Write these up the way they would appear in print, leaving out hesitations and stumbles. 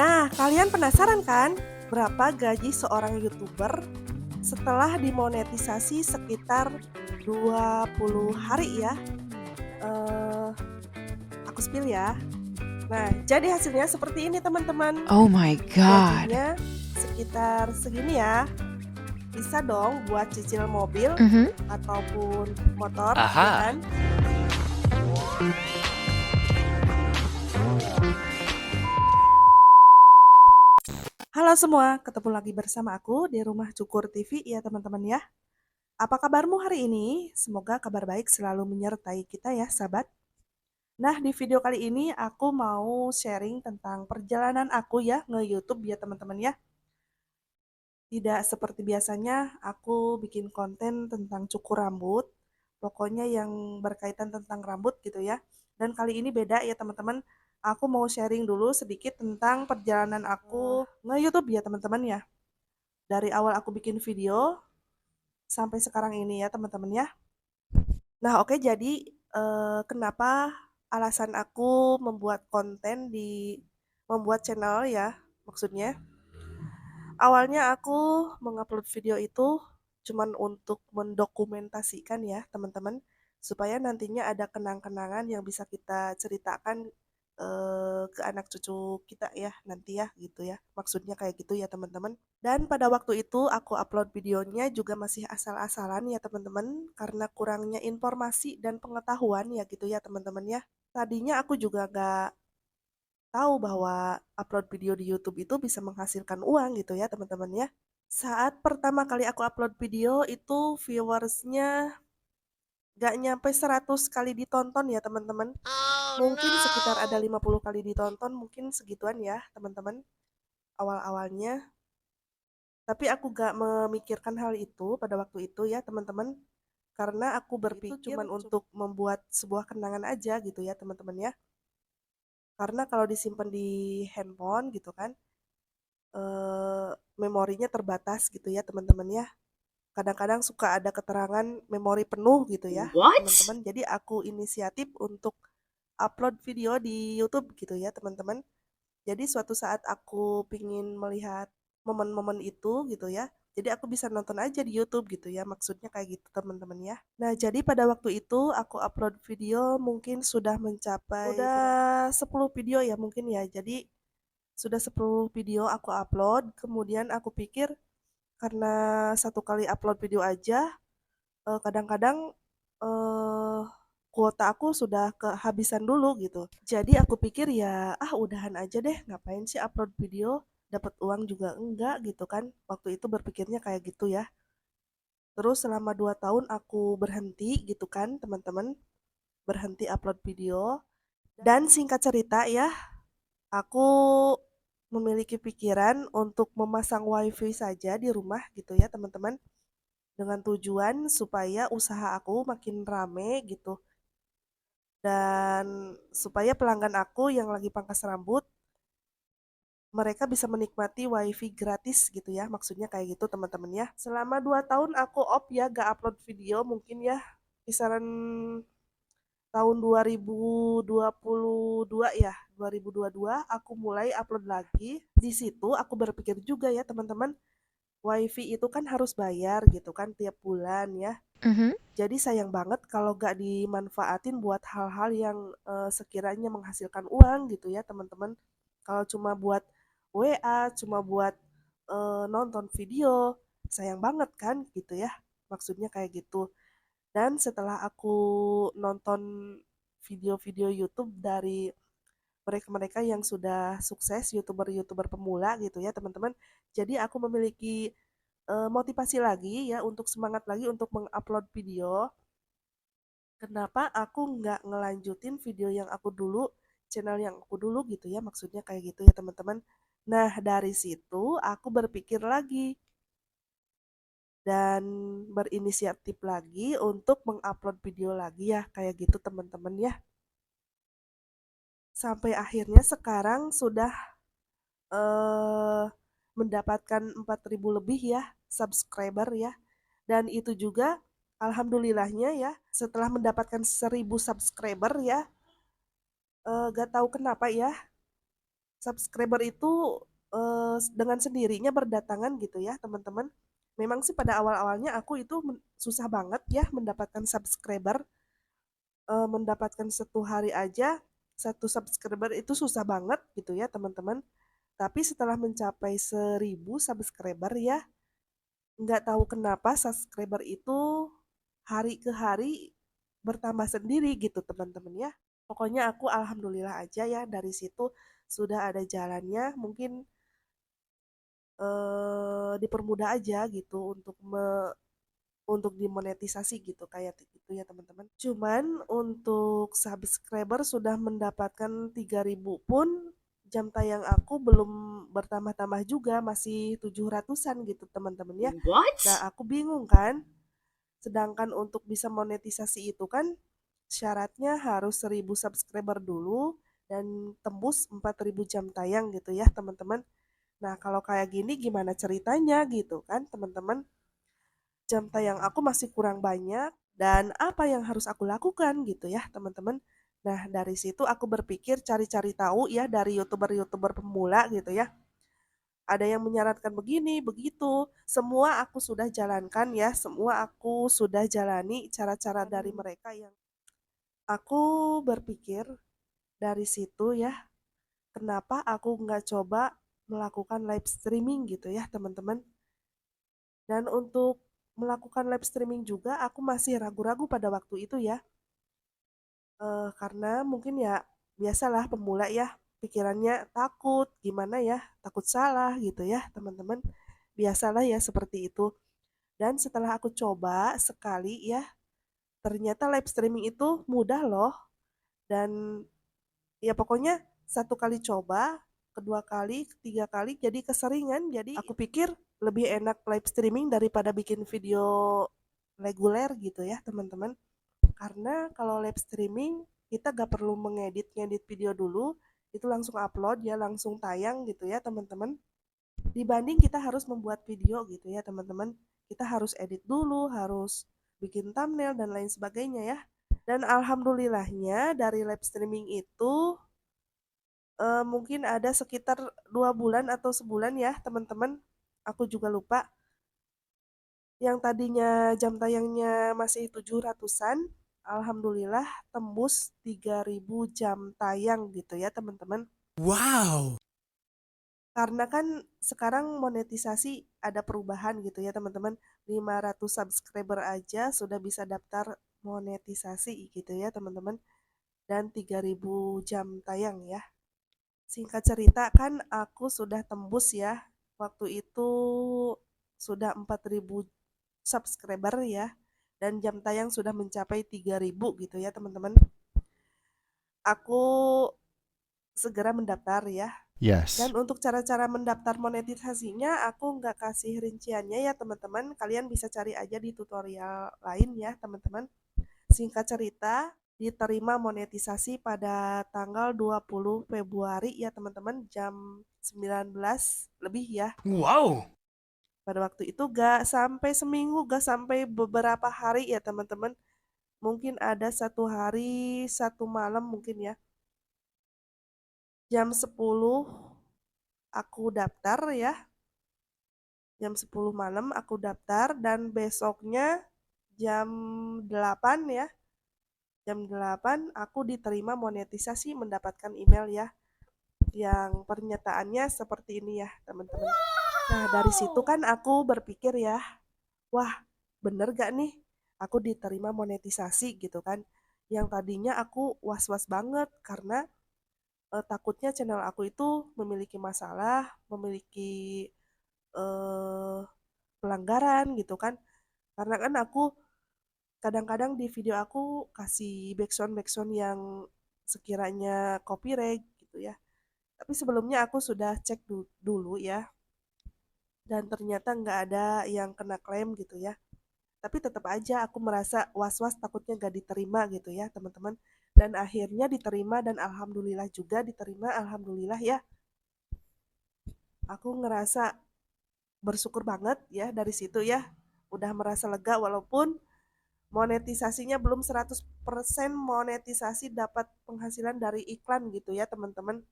Nah, kalian penasaran kan berapa gaji seorang YouTuber setelah dimonetisasi sekitar 20 hari ya? Eh, aku spill ya. Nah, jadi hasilnya seperti ini teman-teman. Oh my god. Gajinya sekitar segini ya. Bisa dong buat cicil mobil Mhm. ataupun motor, ya Aha. kan? Halo semua, ketemu lagi bersama aku di Rumah Cukur TV ya teman-teman ya. Apa kabarmu hari ini? Semoga kabar baik selalu menyertai kita ya sahabat. Nah, di video kali ini aku mau sharing tentang perjalanan aku ya nge-YouTube ya teman-teman ya. Tidak seperti biasanya aku bikin konten tentang cukur rambut, pokoknya yang berkaitan tentang rambut gitu ya. Dan kali ini beda ya teman-teman. Aku mau sharing dulu sedikit tentang perjalanan aku nge-YouTube ya teman-teman ya. Dari awal aku bikin video sampai sekarang ini ya teman-teman ya. Nah, oke, jadi kenapa alasan aku membuat konten membuat channel ya, maksudnya. Awalnya aku mengupload video itu cuman untuk mendokumentasikan ya, teman-teman, supaya nantinya ada kenang-kenangan yang bisa kita ceritakan ke anak cucu kita ya nanti ya gitu ya. Maksudnya kayak gitu ya, teman-teman. Dan pada waktu itu aku upload videonya juga masih asal-asalan ya teman-teman, karena kurangnya informasi dan pengetahuan ya gitu ya teman-teman ya. Tadinya aku juga gak tahu bahwa upload video di YouTube itu bisa menghasilkan uang gitu ya teman-teman ya. Saat pertama kali aku upload video itu viewersnya gak nyampe 100 kali ditonton ya teman-teman. Mungkin sekitar ada 50 kali ditonton, mungkin segituan ya teman-teman awal-awalnya. Tapi aku gak memikirkan hal itu pada waktu itu ya teman-teman. Karena aku berpikir cuman untuk membuat sebuah kenangan aja gitu ya teman-teman ya. Karena kalau disimpan di handphone gitu kan, eh, memorinya terbatas gitu ya teman-teman ya. Kadang-kadang suka ada keterangan memori penuh gitu ya What? teman-teman. Jadi aku inisiatif untuk upload video di YouTube gitu ya teman-teman. Jadi suatu saat aku pingin melihat momen-momen itu gitu ya. Jadi aku bisa nonton aja di YouTube gitu ya. Maksudnya kayak gitu teman-teman ya. Nah, jadi pada waktu itu aku upload video mungkin sudah mencapai udah 10 video ya mungkin ya. Jadi sudah 10 video aku upload, kemudian aku pikir karena satu kali upload video aja kadang-kadang eh kuota aku sudah kehabisan dulu gitu. Jadi aku pikir ya, ah udahan aja deh, ngapain sih upload video, dapat uang juga enggak gitu kan. Waktu itu berpikirnya kayak gitu ya. Terus selama 2 tahun aku berhenti gitu kan, teman-teman, berhenti upload video. Dan singkat cerita ya, aku memiliki pikiran untuk memasang wifi saja di rumah gitu ya, teman-teman. Dengan tujuan supaya usaha aku makin rame gitu. Dan supaya pelanggan aku yang lagi pangkas rambut, mereka bisa menikmati wifi gratis gitu ya. Maksudnya kayak gitu teman-teman ya. Selama 2 tahun aku off ya, gak upload video mungkin ya. Kisaran tahun 2022 ya. 2022 aku mulai upload lagi. Di situ aku berpikir juga ya teman-teman, wifi itu kan harus bayar gitu kan tiap bulan ya. Mhm. Jadi sayang banget kalau gak dimanfaatin buat hal-hal yang sekiranya menghasilkan uang gitu ya teman-teman. Kalau cuma buat WA, cuma buat nonton video, sayang banget kan gitu ya. Maksudnya kayak gitu. Dan setelah aku nonton video-video YouTube dari mereka-mereka yang sudah sukses, YouTuber-YouTuber pemula gitu ya teman-teman. Jadi aku memiliki motivasi lagi ya untuk semangat lagi untuk mengupload video. Kenapa aku nggak ngelanjutin video yang aku dulu, channel yang aku dulu gitu ya, maksudnya kayak gitu ya teman-teman. Nah, dari situ aku berpikir lagi dan berinisiatif lagi untuk mengupload video lagi ya, kayak gitu teman-teman ya. Sampai akhirnya sekarang sudah eh, mendapatkan 4.000 lebih ya subscriber ya. Dan itu juga alhamdulillahnya ya setelah mendapatkan 1.000 subscriber ya, gak tahu kenapa ya subscriber itu dengan sendirinya berdatangan gitu ya teman-teman. Memang sih pada awal-awalnya aku itu susah banget ya mendapatkan subscriber. Mendapatkan satu hari aja satu subscriber itu susah banget gitu ya teman-teman. Tapi setelah mencapai 1.000 subscriber ya, nggak tahu kenapa subscriber itu hari ke hari bertambah sendiri gitu teman-teman ya. Pokoknya aku alhamdulillah aja ya dari situ sudah ada jalannya. Mungkin dipermudah aja gitu untuk dimonetisasi gitu kayak gitu ya teman-teman. Cuman untuk subscriber sudah mendapatkan 3.000 pun jam tayang aku belum bertambah-tambah juga, masih 700-an gitu teman-teman ya. Nah, What? aku bingung kan. Sedangkan untuk bisa monetisasi itu kan syaratnya harus 1.000 subscriber dulu dan tembus 4.000 jam tayang gitu ya teman-teman. Nah, kalau kayak gini gimana ceritanya gitu kan teman-teman? Jam tayang aku masih kurang banyak dan apa yang harus aku lakukan gitu ya teman-teman. Nah dari situ aku berpikir cari-cari tahu ya dari youtuber-youtuber pemula gitu ya. Ada yang menyarankan begini, begitu. Semua aku sudah jalankan ya, semua aku sudah jalani cara-cara dari mereka yang aku berpikir dari situ ya, kenapa aku nggak coba melakukan live streaming gitu ya teman-teman. Dan untuk melakukan live streaming juga aku masih ragu-ragu pada waktu itu ya. Karena mungkin ya biasalah pemula ya, pikirannya takut, gimana ya, takut salah gitu ya teman-teman. Biasalah ya seperti itu. Dan setelah aku coba sekali ya, ternyata live streaming itu mudah loh. Dan ya pokoknya satu kali coba, kedua kali, ketiga kali jadi keseringan. Jadi aku pikir lebih enak live streaming daripada bikin video reguler gitu ya teman-teman. Karena kalau live streaming kita gak perlu mengedit-ngedit video dulu, itu langsung upload ya, langsung tayang gitu ya teman-teman. Dibanding kita harus membuat video gitu ya teman-teman. Kita harus edit dulu, harus bikin thumbnail dan lain sebagainya ya. Dan alhamdulillahnya dari live streaming itu mungkin ada sekitar 2 bulan atau sebulan ya teman-teman. Aku juga lupa. Yang tadinya jam tayangnya masih 700-an, alhamdulillah tembus 3.000 jam tayang gitu ya teman-teman. Wow. Karena kan sekarang monetisasi ada perubahan gitu ya teman-teman. 500 subscriber aja sudah bisa daftar monetisasi gitu ya teman-teman. Dan 3.000 jam tayang ya. Singkat cerita kan aku sudah tembus ya. Waktu itu sudah 4.000 subscriber ya. Dan jam tayang sudah mencapai 3.000 gitu ya teman-teman. Aku segera mendaftar ya. Dan Yes. untuk cara-cara mendaftar monetisasinya aku nggak kasih rinciannya ya teman-teman. Kalian bisa cari aja di tutorial lain ya teman-teman. Singkat cerita, diterima monetisasi pada tanggal 20 Februari ya teman-teman jam 19 lebih ya. Wow. Pada waktu itu gak sampai seminggu, gak sampai beberapa hari ya teman-teman. Mungkin ada satu hari, satu malam mungkin ya. Jam 10 aku daftar ya. Jam 10 malam aku daftar dan besoknya jam 8 ya. Jam 8 aku diterima monetisasi mendapatkan email ya. Yang pernyataannya seperti ini ya teman-teman. Nah dari situ kan aku berpikir ya, wah bener gak nih aku diterima monetisasi gitu kan. Yang tadinya aku was-was banget karena takutnya channel aku itu memiliki masalah, memiliki eh, pelanggaran gitu kan. Karena kan aku kadang-kadang di video aku kasih backsound-backsound yang sekiranya copyright gitu ya. Tapi sebelumnya aku sudah cek dulu ya, dan ternyata nggak ada yang kena klaim gitu ya. Tapi tetap aja aku merasa was-was takutnya nggak diterima gitu ya teman-teman. Dan akhirnya diterima dan alhamdulillah juga diterima, alhamdulillah ya. Aku ngerasa bersyukur banget ya dari situ ya. Udah merasa lega walaupun monetisasinya belum 100% monetisasi dapat penghasilan dari iklan gitu ya teman-teman.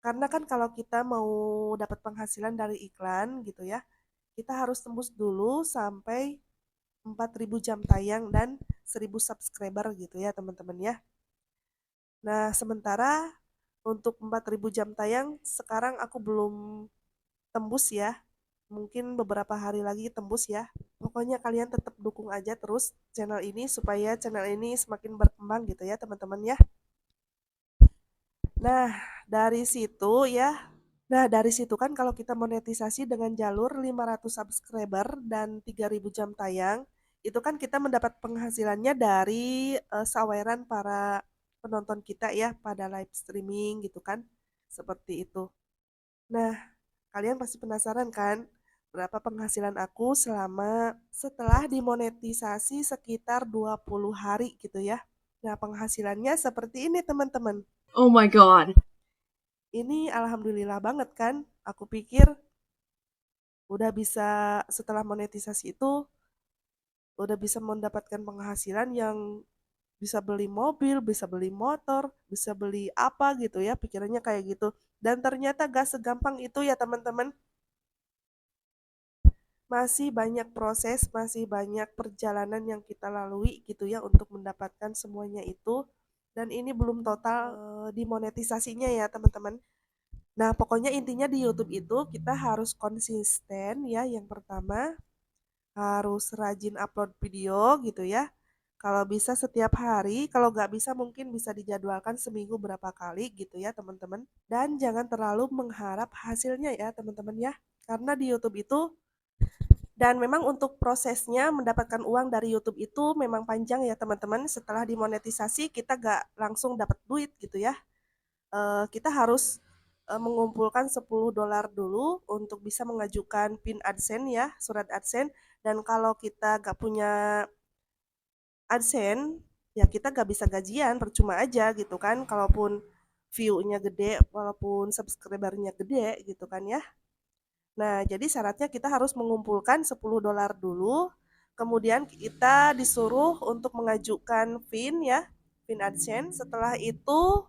Karena kan kalau kita mau dapat penghasilan dari iklan gitu ya, kita harus tembus dulu sampai 4.000 jam tayang dan 1.000 subscriber gitu ya teman-teman ya. Nah, sementara untuk 4.000 jam tayang sekarang aku belum tembus ya. Mungkin beberapa hari lagi tembus ya. Pokoknya kalian tetap dukung aja terus channel ini supaya channel ini semakin berkembang gitu ya teman-teman ya. Nah, dari situ ya. Nah, dari situ kan kalau kita monetisasi dengan jalur 500 subscriber dan 3.000 jam tayang, itu kan kita mendapat penghasilannya dari saweran para penonton kita ya pada live streaming gitu kan. Seperti itu. Nah, kalian pasti penasaran kan berapa penghasilan aku selama setelah dimonetisasi sekitar 20 hari gitu ya. Nah, penghasilannya seperti ini teman-teman. Oh my god. Ini alhamdulillah banget kan. Aku pikir udah bisa setelah monetisasi itu udah bisa mendapatkan penghasilan yang bisa beli mobil, bisa beli motor, bisa beli apa gitu ya. Pikirannya kayak gitu. Dan ternyata gak segampang itu ya teman-teman. Masih banyak proses, masih banyak perjalanan yang kita lalui gitu ya untuk mendapatkan semuanya itu. Dan ini belum total dimonetisasinya ya teman-teman. Nah, pokoknya intinya di YouTube itu kita harus konsisten ya. Yang pertama, harus rajin upload video gitu ya. Kalau bisa setiap hari, kalau nggak bisa mungkin bisa dijadwalkan seminggu berapa kali gitu ya teman-teman. Dan jangan terlalu mengharap hasilnya ya teman-teman ya. Karena di YouTube itu dan memang untuk prosesnya mendapatkan uang dari YouTube itu memang panjang ya teman-teman. Setelah dimonetisasi kita gak langsung dapat duit gitu ya. Kita harus mengumpulkan $10 dulu untuk bisa mengajukan PIN AdSense ya, surat AdSense. Dan kalau kita gak punya AdSense, ya kita gak bisa gajian, percuma aja gitu kan. Kalaupun view-nya gede, walaupun subscribernya gede gitu kan ya. Nah, jadi syaratnya kita harus mengumpulkan $10 dulu, kemudian kita disuruh untuk mengajukan PIN ya, PIN AdSense. Setelah itu,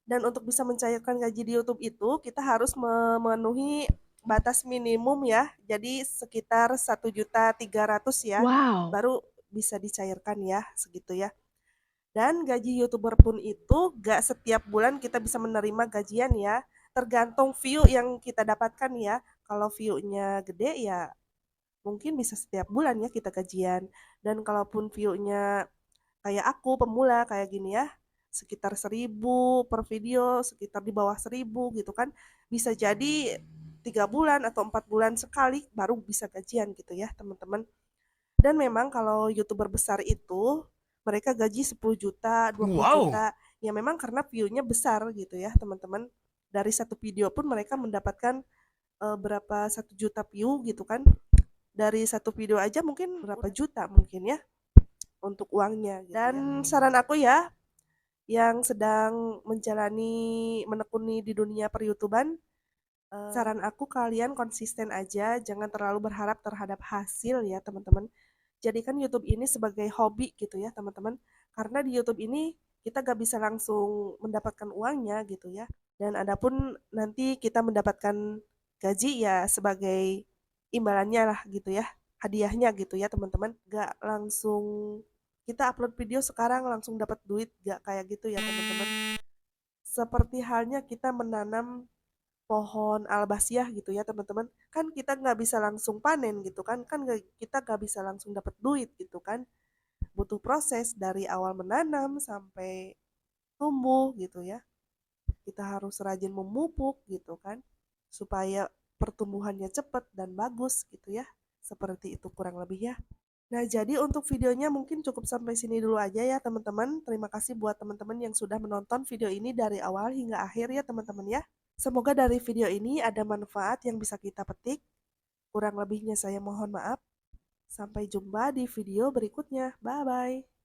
dan untuk bisa mencairkan gaji di YouTube itu, kita harus memenuhi batas minimum ya, jadi sekitar 1.300.000 ya, Wow. baru bisa dicairkan ya, segitu ya. Dan gaji YouTuber pun itu gak setiap bulan kita bisa menerima gajian ya. Tergantung view yang kita dapatkan ya. Kalau view-nya gede ya mungkin bisa setiap bulan ya kita gajian. Dan kalaupun view-nya kayak aku pemula kayak gini ya, sekitar 1.000 per video, sekitar di bawah 1.000 gitu kan. Bisa jadi 3 bulan atau 4 bulan sekali baru bisa gajian gitu ya teman-teman. Dan memang kalau YouTuber besar itu mereka gaji 10 juta, 20 Wow. juta. Ya memang karena view-nya besar gitu ya, teman-teman. Dari satu video pun mereka mendapatkan berapa 1 juta view gitu kan. Dari satu video aja mungkin berapa juta mungkin ya untuk uangnya. Gitu dan ya. Saran aku ya yang sedang menekuni di dunia per-YouTuban, saran aku kalian konsisten aja, jangan terlalu berharap terhadap hasil ya teman-teman. Jadikan YouTube ini sebagai hobi gitu ya teman-teman. Karena di YouTube ini kita gak bisa langsung mendapatkan uangnya gitu ya. Dan adapun nanti kita mendapatkan gaji ya sebagai imbalannya lah gitu ya. Hadiahnya gitu ya teman-teman. Gak langsung kita upload video sekarang langsung dapat duit, gak kayak gitu ya teman-teman. Seperti halnya kita menanam pohon albasiah gitu ya teman-teman, kan kita nggak bisa langsung panen gitu kan, kita nggak bisa langsung dapat duit gitu kan, butuh proses dari awal menanam sampai tumbuh gitu ya, kita harus rajin memupuk gitu kan supaya pertumbuhannya cepat dan bagus gitu ya, seperti itu kurang lebih ya. Nah, jadi untuk videonya mungkin cukup sampai sini dulu aja ya teman-teman. Terima kasih buat teman-teman yang sudah menonton video ini dari awal hingga akhir ya teman-teman ya. Semoga dari video ini ada manfaat yang bisa kita petik. Kurang lebihnya saya mohon maaf. Sampai jumpa di video berikutnya. Bye-bye.